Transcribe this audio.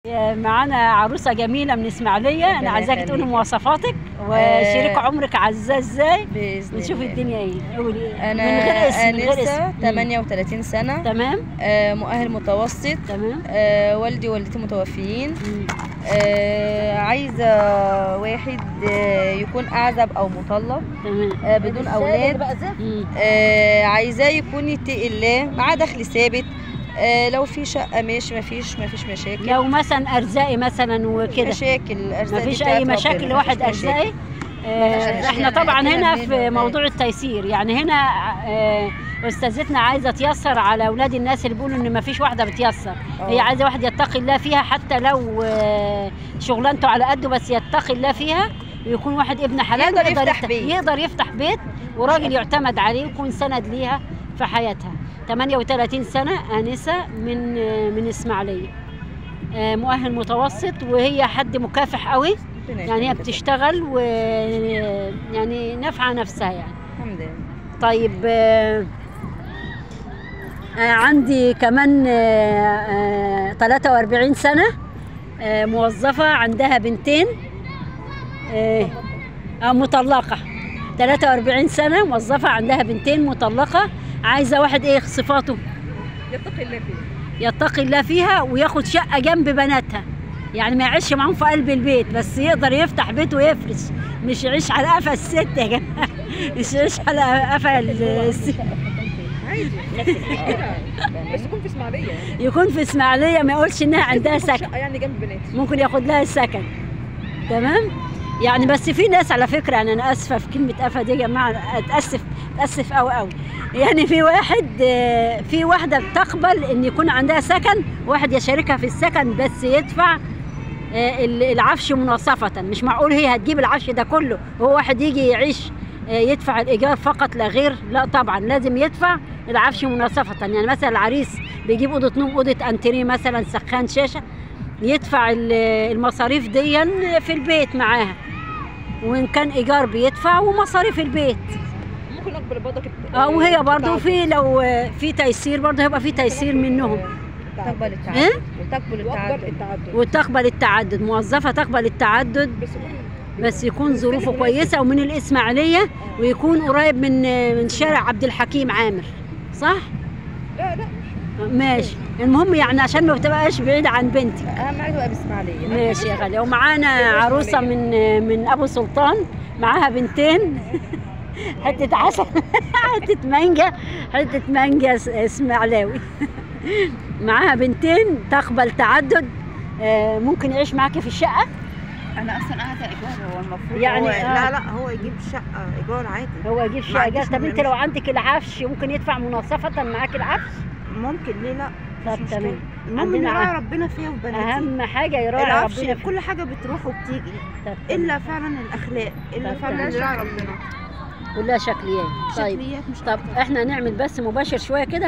معانا عروسة جميلة من اسماعيلية. أنا عايزاكي تقولي مواصفاتك وشريك عمرك عزاه ازاي بإذن ونشوف الله. الدنيا ايه. قولي أنا من غير اسم. من غير اسم. 38 سنة. تمام. مؤهل متوسط. تمام. والدي ووالدتي متوفيين. عايزة واحد يكون أعزب أو مطلق. تمام. بدون أولاد. عايزاه يكون يتقي الله، معاه دخل ثابت. لو في شقة ماشي، مفيش مشاكل. لو مثلا أرزاقي مثلا وكده مشاكل أرزاقي مفيش أي مشاكل لواحد أرزاقي. احنا طبعا هنا في موضوع التيسير، يعني هنا استاذتنا عايزه تيسر على اولاد الناس اللي بيقولوا ان مفيش واحده بتيسر. هي عايزه واحد يتقي الله فيها، حتى لو شغلانته على قده بس يتقي الله فيها، ويكون واحد ابن حلال يقدر يفتح بيت وراجل يعتمد عليه ويكون سند ليها في حياتها. 38 سنه، انسه من اسماعيليه، مؤهل متوسط، وهي حد مكافح قوي، يعني هي بتشتغل ويعني نافعه نفسها يعني. الحمد لله. طيب عندي كمان 43 سنه، موظفه، عندها بنتين، مطلقه. 43 سنه، موظفه، عندها بنتين، مطلقه، عايزه واحد ايه صفاته؟ يتقي الله فيها. يتقي الله فيها وياخد شقه جنب بناتها، يعني ما يعيش معاهم في قلب البيت، بس يقدر يفتح بيت ويفرش، مش يعيش على قفا الست يا جماعه، مش يعيش على قفا الست. عادي بس يكون في اسماعيليه، يكون في اسماعيليه، ما يقولش انها عندها سكن، يعني جنب بناتي، ممكن ياخد لها السكن. تمام. يعني بس في ناس على فكره، يعني انا اسفه في كلمه قفا دي يا جماعه، اتاسف قوي، يعني في واحده بتقبل ان يكون عندها سكن، واحد يشاركها في السكن بس يدفع العفش مناصفة. مش معقول هي هتجيب العفش ده كله وهو واحد يجي يعيش يدفع الإيجار فقط لا غير، لا طبعا لازم يدفع العفش مناصفة. يعني مثلا العريس بيجيب أوضة نوم، أوضة أنتريه مثلا، سخان، شاشة، يدفع المصاريف دي في البيت معاها، وإن كان إيجار بيدفع ومصاريف البيت. ممكن أقبل برضك وهي برضو في لو في تيسير برضو هيبقى في تيسير منهم. تقبل التعدد. وتقبل التعدد، موظفة تقبل التعدد، بس يكون ظروفه كويسة ومن الإسماعيلية، ويكون قريب من شارع عبد الحكيم عامر، صح؟ لا ماشي. المهم يعني عشان ما بتبقاش بعيدة عن بنتك. أهم حاجة تبقى بإسماعيلية. ماشي يا غالية. ومعانا عروسة من أبو سلطان، معاها بنتين، حتة عسل، حتة مانجا اسماعيلاوي، معاها بنتين، تقبل تعدد، ممكن يعيش معاكي في الشقة. أنا أصلا قاعدة إيجار، هو المفروض يعني لا هو يجيب شقة إيجار عادي. هو يجيب شقة إيجار. طب أنت لو عندك العفش ممكن يدفع مناصفة معاك العفش؟ ممكن، ليه لا؟ طب تمام. المهم يراعي ربنا فيها وبناتي. أهم حاجة يراعي العفش ربنا كل حاجة بتروح وبتيجي، إلا فعلا الأخلاق، إلا فعلا يراعي ربنا. كلها شكليات. طيب شكليات مش طب احنا نعمل بس مباشر شوية كده.